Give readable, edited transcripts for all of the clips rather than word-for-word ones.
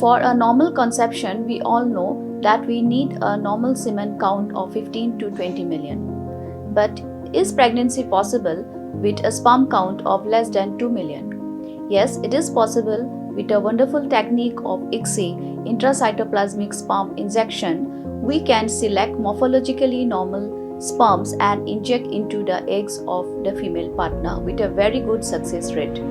For a normal conception, we all know that we need a normal semen count of 15 to 20 million. But is pregnancy possible with a sperm count of less than 2 million? Yes, it is possible with a wonderful technique of ICSI, intracytoplasmic sperm injection. We can select morphologically normal sperms and inject into the eggs of the female partner with a very good success rate.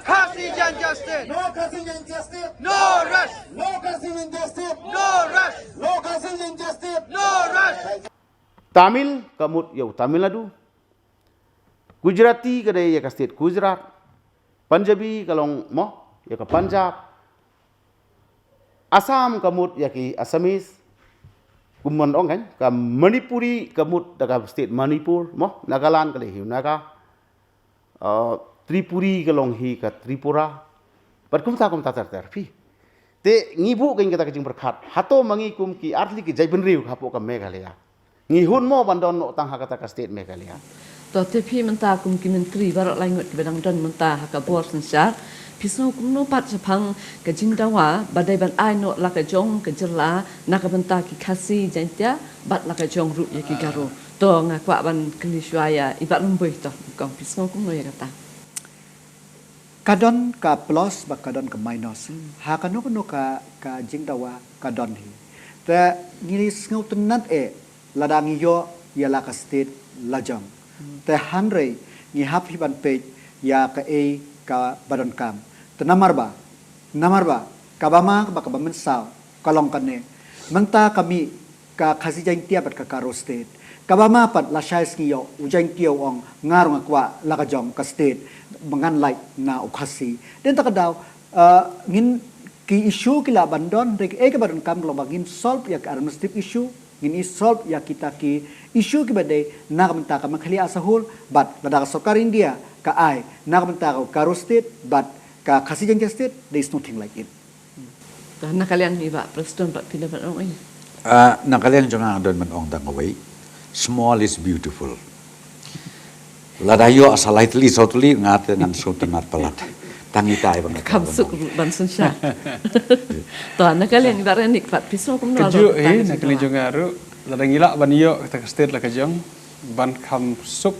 Khasi-Jaintia State. No Khasi-Jaintia State. No rush. No Khasi-Jaintia State. No rush. No Khasi-Jaintia State. No rush. Tamil kamut yau Tamil Nadu, Gujarati kadai ya ka state Gujarat, Punjabi kalong mo ya ka Punjab, Assam kamut ya ki Assamese, kumon ong kan, ka Manipuri kamut da ka state Manipur mo, Nagaland kadai hiu Naga, Tripuri kalong hi ka Tripura, but kum ta terpi. Te ngibu kain kata kajing berkat, hato mangi kum ki artli ki jaibenriu kapo ka Meghalaya. Ngihun mo bandon no tang hakata ka state Meghalaya. To te phi menta kum ki menteri barak langut ki bedang don menta haka bor sensar pisau kum no pat sepang ke jingdawa badai ban ai no la ka jong ke jerla nak benta ki Khasi-Jaintia bat la ka jong ru ya ki garo to ngakwa ban kli syaya ibat lemboi to kong pisau kum no ya kata kadon ka plus ba kadon ka minus ha kanu ka jingdawa kadon hi te ngili ngau tenat ladang yo ya la ka state lajang te hanre ngi hap hi ban pe ya ka ka badon kam te namar ba ka bama ba ka bamen saw kalong kane menta kami ka Khasi-Jaintia bat ka karo state ka bama pat la shais ngi yo ujang tio ong ngarung akwa la ka jong ka state mangan lai na ukhasi den ta ka daw ngin ki issue kila bandon rek ka badon kam lo bangin solve ya administrative issue ngin solve ya kita ki issue ki badai nak menta ka makhali asahul but ladang sarkar India ka ai nak menta ka karo state but ka Khasi-Jaintia State there is nothing like it. Nak kalian ni pak presiden pak pindah pak ong ini. Nak kalian jangan don men ong dang away. Small is beautiful. Ladayo asalaitle sotuli ngate nan sultanat pelat. Tangi tai bang. Kamsuk bansun syah. To nak kalian ibarat ni pak pisau kum no. Keju nak kali jongaru ladang gila ban yo ta state la kajong ban kamsuk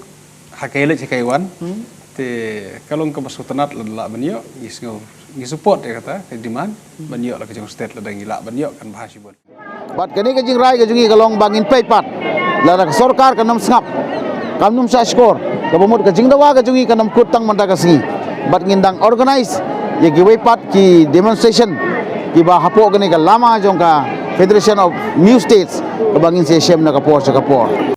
hakele cikaiwan. Te kalong ke sultanat la ban yo ngi support ya kata ke demand ban yo la kajong state ladang gila ban yo kan bahasibun. Bat kani kajing rai kajungi kalong bangin paypat, ladang sarkar kanam sngap, kanum sa skor, kabumut kajing dawa kajungi kanam kutang manda kasngi. Bat ngindang organize ye giway pat ki demonstration ki ba hapo kani ka lama jong ka Federation of New States kabangin se shem na kapor sa kapor.